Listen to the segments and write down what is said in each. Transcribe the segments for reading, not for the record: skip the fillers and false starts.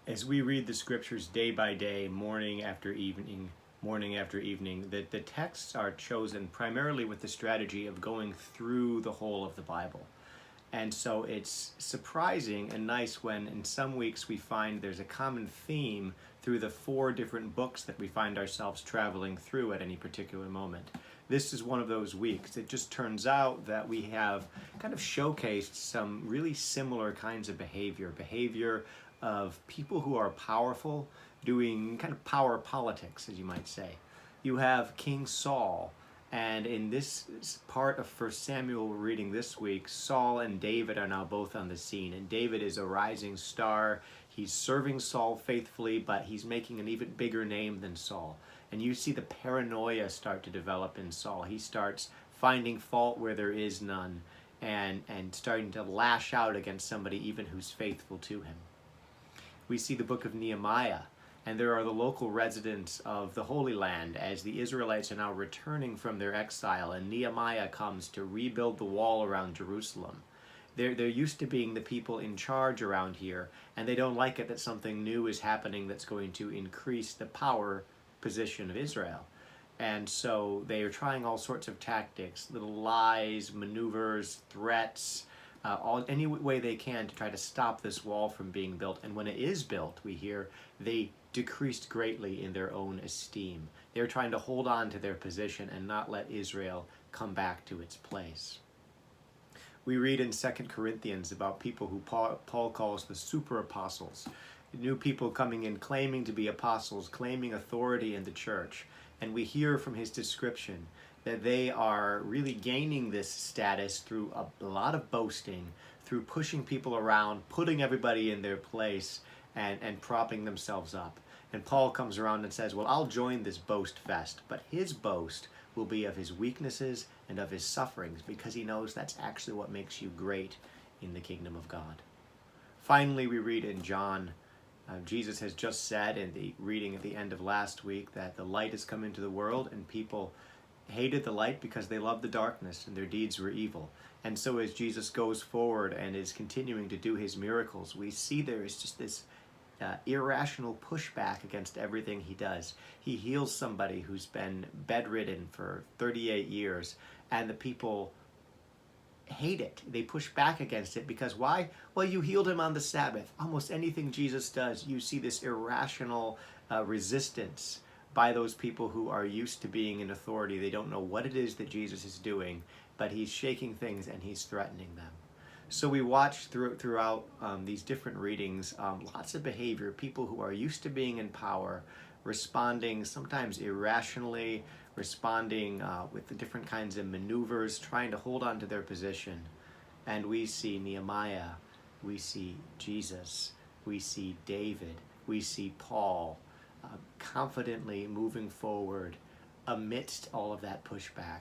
As we read the scriptures day by day, morning after evening, the texts are chosen primarily with the strategy of going through the whole of the Bible. And so it's surprising and nice when in some weeks we find there's a common theme through the 4 different books that we find ourselves traveling through at any particular moment. This is one of those weeks. It just turns out that we have kind of showcased some really similar kinds of behavior of people who are powerful, doing kind of power politics, as you might say. You have King Saul, and in this part of 1 Samuel we're reading this week, Saul and David are now both on the scene, and David is a rising star. He's serving Saul faithfully, but he's making an even bigger name than Saul. And you see the paranoia start to develop in Saul. He starts finding fault where there is none, and starting to lash out against somebody even who's faithful to him. We see the book of Nehemiah, and there are the local residents of the Holy Land as the Israelites are now returning from their exile, and Nehemiah comes to rebuild the wall around Jerusalem. They're used to being the people in charge around here, and they don't like it that something new is happening that's going to increase the power position of Israel. And so they are trying all sorts of tactics, little lies, maneuvers, threats, any way they can to try to stop this wall from being built. And when it is built, we hear they decreased greatly in their own esteem. They're trying to hold on to their position and not let Israel come back to its place. We read in 2 Corinthians about people who Paul calls the super apostles, new people coming in claiming to be apostles, claiming authority in the church. And we hear from his description that they are really gaining this status through a lot of boasting, through pushing people around, putting everybody in their place, and propping themselves up. And Paul comes around and says, well, I'll join this boast fest, but his boast will be of his weaknesses and of his sufferings, because he knows that's actually what makes you great in the kingdom of God. Finally, we read in John, Jesus has just said in the reading at the end of last week that the light has come into the world, and people hated the light because they loved the darkness and their deeds were evil. And so as Jesus goes forward and is continuing to do his miracles, we see there is just this irrational pushback against everything he does. He heals somebody who's been bedridden for 38 years, and the people hate it. They push back against it because why? Well, you healed him on the Sabbath. Almost anything Jesus does, you see this irrational resistance by those people who are used to being in authority. They don't know what it is that Jesus is doing, but he's shaking things and he's threatening them. So we watch throughout these different readings lots of behavior, people who are used to being in power, responding sometimes irrationally, responding with the different kinds of maneuvers, trying to hold on to their position. And we see Nehemiah, we see Jesus, we see David, we see Paul confidently moving forward amidst all of that pushback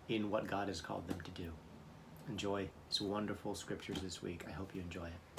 in what God has called them to do. Enjoy these wonderful scriptures this week. I hope you enjoy it.